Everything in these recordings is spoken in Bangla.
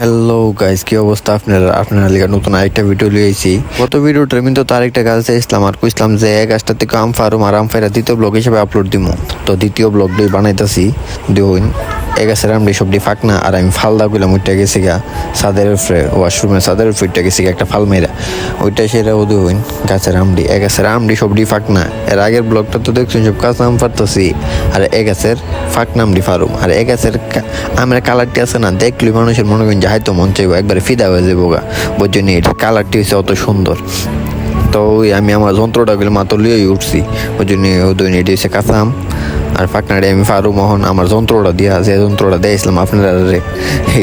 হ্যালো গাইস, কি অবস্থা আপনারা লিগা নতুন আরেকটা ভিডিও লিয়েছি। গত ভিডিওটার কিন্তু তার একটা কাজ চাইছিলাম আর কইছিলাম যে এক গাছটা থেকে আম ফারুম আর আম ফাইরা দ্বিতীয় ব্লগ হিসেবে আপলোড দিব। তো দ্বিতীয় ব্লগটাই বানাইতেছি। দেখুন এক গাছের আমডি সবটি ফাঁকনা আর আমি ফালদা কইলাম ওইটা গেছি গা ছাদের উপরে, ওয়াশরুমের ছাদের উপরে ওইটা গেছি একটা ফাল মেরা ওইটা সেরা ও দেখুন গাছের আমডি, এক গাছের আমডি সবটি ফাঁকনা। এর আগের ব্লগটা তো দেখছেন সব কাঁচা আম ফারতেছি আর এক গাছের ফাঁকনা আমডি ফারুম। আর এক গাছের আমের কালারটি আছে না, দেখলে মানুষের মনে করেন যে হয়তো মন চাইবো একবারে ফিদা হয়ে যাবো গা, বুঝছেন এটার কালারটি হচ্ছে অত সুন্দর। তো ওই আমি আমার যন্ত্রটা গুলো মাত্র লিয়েই উঠছি, ওই জন্য ওই এটি হচ্ছে কাঁচা আম আর ফাঁকনাড়ে আমি ফারু মোহন আমার যন্ত্রটা দিয়া যে যন্ত্রটা দিয়েছিলাম আপনারা,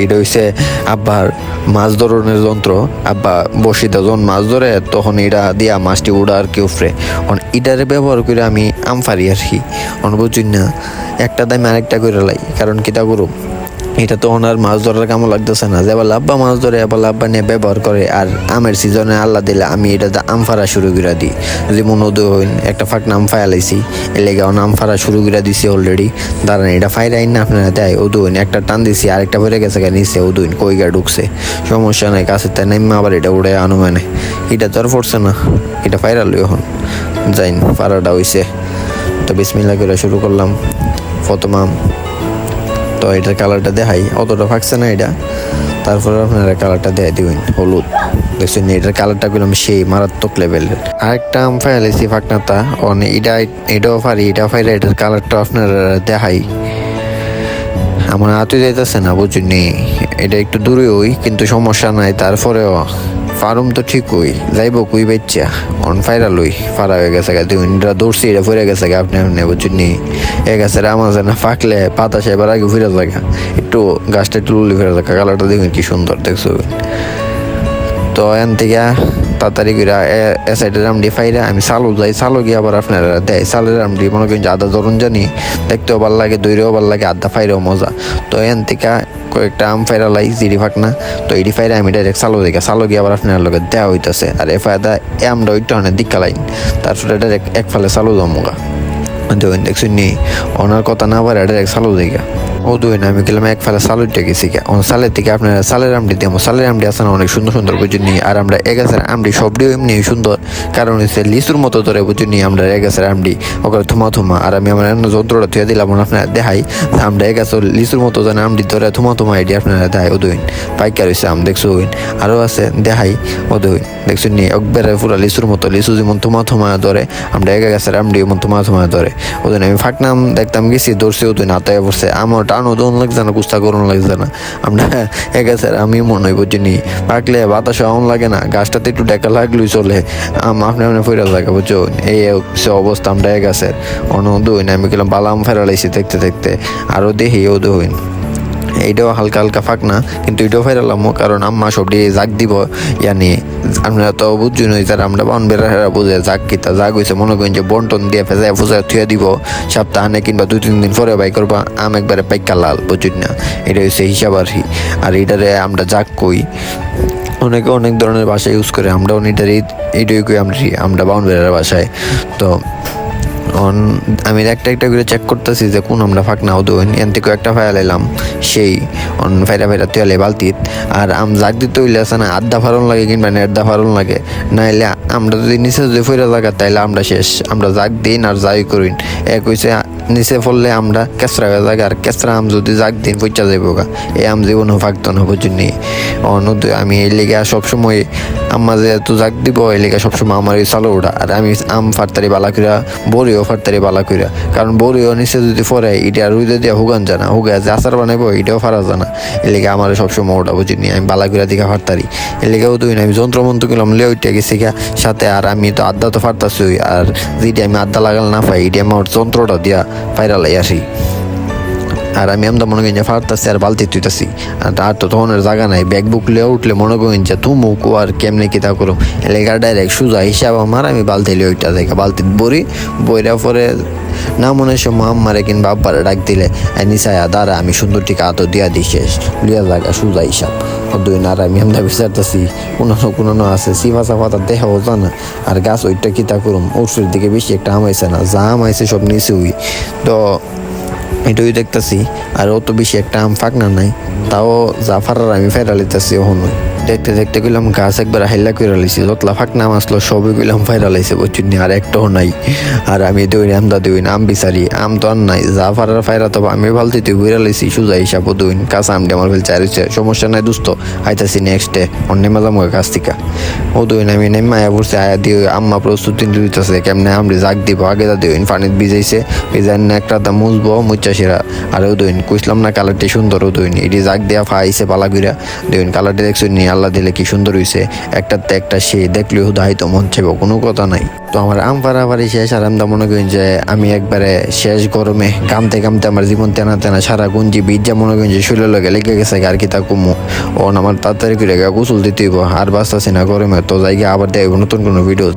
এইটা হচ্ছে আব্বার মাছ ধরনের যন্ত্র। আব্বা বসিতে যখন মাছ ধরে তখন এটা দিয়া মাছটি উড়া আর কি উফরে, এটারে ব্যবহার করে আমি আম ফারি আর কি। বুঝুন না একটা দামে আরেকটা করে লাই, কারণ কিতা করুম এটা তো ওনার মাছ ধরার কামও লাগতেছে না, যে এবার লাব্বা মাছ ধরে এবার লাব্বা নিয়ে ব্যবহার করে। আর আমের সিজনে আল্লাহ দিলে আমি এটাতে আম ফারা শুরু করে দিই, যেমন উদয়ন একটা ফাঁকনা আম ফায়ালাইছি এ লেগে আম ফারা শুরু করে দিছি অলরেডি। দাঁড়ান এটা ফাইরাই না আপনারা দেয় উদয়ন একটা টান দিছি আরেকটা বেড়ে গেছে নিচে উদয়ন কইগা ঢুকছে, সমস্যা নাই কাছে তাই নেমে আবার এটা উড়ে আনো মানে এটা তো আর পড়ছে না, এটা ফাইরাল এখন যাইন ফারাটা হইছে। তো বিসমিল্লাহ করে শুরু করলাম প্রথম আম। তো এটার কালারটা দেখাই, অতটা ফাঁকছে না এটা, তারপরে আপনারা কালারটা দেখাই দিবেন হলুদ। দেখছেন এটার কালারটা করলাম সেই মারাত্মক লেভেলের। আরেকটা আম ফাইলাইছি ফাঁকনাতা এটাও ফারি, এটা ফাইলে এটার কালারটা আপনারা দেখাই। আমার হাতে যাইতেছে না বুঝুনি, এটা একটু দূরে হই কিন্তু সমস্যা নাই, তারপরেও ফার্ম তো ঠিক হই যাইব কুই বেচ্চা অন ফাইরা লই ফারা হয়ে গেছে গা দুইটা দৌড়ছি এটা ফুরে গেছে গা আপনি বুঝুনি। এ গাছের আমাজে না ফাঁকলে পাতা সেবার আগে ফিরে জায়গা একটু গাছটা একটু লুলি ফিরে জায়গা, কালারটা দেখুন কি সুন্দর দেখছো। তো এন থেকে তাড়াতাড়ি করে এ সাইডের আমডি ফাইরা আমি চালু যাই, চালু গিয়ে আবার আপনারা দেয় চালের আমডি মনে করেন যে আদা ধরুন জানি দেখতেও ভালো লাগে দৈরেও ভালো লাগে আদা ফাইরেও মজা। তো এন থেকে কয়েকটা আম ফাইরা লাই জিরি ফাঁকনা, তো এডি ফাইরা আমি ডাইরেক্ট চালু দেখে চালু গিয়ে আবার আপনার লোকের দেওয়া হইতেছে। আর এ ফায়দা আমটা ওইটা অনেক দিক্কা লাইন, তারপরে ডাইরেক্ট এক ফালে চালু জমুগা দেখছেন নি ওনার কথা না পারে ডাইরেক্ট চালু দেখা ও দুই না আমি গেলাম এক ফেলে সালুরটা গেছি সালের থেকে আপনারা সালের আমডি দেবো, সালের আমডি আছে না অনেক সুন্দর সুন্দর বুঝুনি। আর আমরা এগাছের আমডি সবটিও এমনি সুন্দর, কারণ হচ্ছে লিচুর মতো ধরে বুঝুনি আমরা এগাছের আমডি ওখানে থুমা। আর আমি আমার যন্ত্রটা থুয়ে দিলাম আপনারা দেখাই আমরা এগাছের লিচুর মতো যেন আমডি ধরে থুমা এটি আপনারা দেখাই ওদইন পাইকার হয়েছে আম দেখছো ওইন আরও আছে দেখাই ওদইন দেখছো নি একবারে পুরো লিচুর মতো, লিচু যেমন থুমা ধরে আমরা এগা গাছের আমডি এমন থুমা ধরে ওদিন আমি ফাঁকনাম দেখতাম গেছি ধরছি ওদিন হাতায় পড়ছে আমার টানো দোন লাগছে না কুস্তা করুন লাগছে না আমরা এগেছে আমি মনে হয় বুঝিনি পাকলে বাতাসে অন লাগে না গাছটাতে একটু ডেকা লাগলেই চলে আপনি ফেরা লাগে বুঝছো। এই অবস্থা আমরা এগেছে অনদইন আমি গেলাম বালাম ফেরালাইছি দেখতে দেখতে আরও দেখি ও দইন এইটাও হালকা হালকা ফাঁক না কিন্তু এটাও ফেরালাম, কারণ আম্মা সবটি জাগ দিব ইয়ানি আপনারা তো বুঝুন যারা আমরা বাউন বেড়া বুঝে জাগ কিতা জাগ হয়েছে মনে করেন যে বন্টন দিয়ে ফেজায় ফুজায় থুয়ে দিব সপ্তাহে কিংবা 2-3 দিন পরে বাই করবা আম একবারে পাইকা লাল বুঝুন না, এটা হচ্ছে হিসাব আর কি। আর এটারে আমরা জাগ কই অনেকে অনেক ধরনের ভাষা ইউজ করে, আমরাও এটাই কই আমরা বাউন বেড়ার ভাষায়। তো আমি একটা করে চেক করতেছি যে কোন আমরা ফাঁক নাও দইন এন থেকে একটা ফাইল এলাম সেই ফেরা তুয়ালে বালতিত। আর আম জাগ দিতে হইলে আছে না আড্ডা ফারণ লাগে কিংবা নেড়দা ফারণ লাগে, নাইলে আমরা যদি নিচে যদি ফেরা লাগা তাইলে আমরা শেষ, আমরা জাগ দিন আর যাই করিন এক হইছে নিচে ফললে আমরা কেঁচড়া হয়ে যাগে, আর কেঁচড়া আম যদি জাগ দিন পচা যাবো গা এই আম জীবনও ফাঁকতো না বুঝুনি। আমি এই লেগে সবসময় আম্মা যেহেতু জাগ দিব এই লেগে সবসময় আমার এই চালো ওঠা। আর আমি আম ফারতারি বালা কইরা বড়িও ফারতারি বালা কইরা, কারণ বড়িও নিচে যদি ফরে এটা রুইদে দিয়া হুগান জানা হুগা যে আচার বানাইবো এটাও ফারা জানা, এই লেগে আমার সবসময় ওটা বুঝিনি আমি বালা কইরা দিঘা ফারতারি এই লেগেও তুই না আমি যন্ত্রমন্ত্র গেলাম লে ওইটা গেছি গা সাথে। আর আমি তো আড্ডা তো ফারতাছি আর যেটা আমি আড্ডা লাগাল না পাই এটা আমার যন্ত্রটা দিয়া ফাইরালাই আসি। আর আমি আমদা মনে করি যে ফারতাছি আর বালতি তুইতাছি আর তো তখন জায়গা নাই, ব্যাগ বুক লিয়ে উঠলে মনে করেন যে তুমুক আর কেমনে কিতা করো এলাকা ডাইরেক্ট সোজা হিসাব আমার আমি বালতি লিয়ে ওইটা জায়গা বালতি বইরা পরে না মনে সময় আম্মারে কিংবা আব্বারে ডাক দিলে নিচায়া দাঁড়া আমি সুন্দর ঠিক আতো দিয়া দিই শেষ লিয়া জায়গা সোজা হিসাব দুই না। আর আমি আমরা বিচারতেছি কোনো আছে সিফা সাফা তার দেখাও জানা। আর গাছ ওইটা কিতা করুম ওষুধের দিকে বেশি একটা আমাইছে না, যা আমাইছে সব নিচে উই। তো এটাই দেখতেছি আর অত বেশি একটা আম ফাঁকনা নাই, তাও জাফার আর আমি ফেরা লিতেছি ওহন। দেখতে দেখতে গেলাম গাছ একবার হাইলা করে লাইছি, যতলা ফাঁকনা আম আসলো সবই গেলাম ফাইরা লাইছে বুঝছি, আর একটাও নাই। আর আমি দৌড়ি আমদা দৌড়ি আম বিচারি, আম তো আর নাই। জাফার আর ফাইরা তো আমি ভালতে তুই ঘুরে লাইছি সুজা হিসাবও দৌড়িন, কাঁচা আমটি আমার ফেল চাইছে, সমস্যা নাই দোস্ত, আইতাছি নেক্সট ডে অন্য মাজাম কাছ থেকে। ও দৌড়িন আমি নেমে আয়া পড়ছি, আয়া দিয়ে আম্মা প্রস্তুতি দিতেছে কেমনে আমরি জাগ দিব, আগে দা দৌড়িন পানিত ভিজাইছে, ভিজাই না একটা তা মুছবো মুচ্চা সেরা। আর ও দৌড়িন কইসলাম না কালারটি সুন্দর, ও দৌড়িন এটি জাগ দেওয়া ফাইছে পালা ঘুরা দৌড়িন কালারটি দেখছো নি, আল্লাহ দিলে কি সুন্দর হইছে, একটাতে একটা সে দেখলে হুদাই তো মন চাইব, কোনো কথা নাই। তো আমার আম পাড়াপাড়ি শেষ, আর আমরা মনে করি যে আমি একবারে শেষ গরমে কামতে কামতে আমার জীবন তেনা তেনা সারা গুঞ্জি বীজা মনে করি যে শুলে লগে লেগে গেছে, আর কি তা কমু ও আমার তাড়াতাড়ি করে গোসল দিতে হইব, আর বাঁচতেছি না গরমে। তো জায়গা আবার দেখবো নতুন কোনো ভিডিও।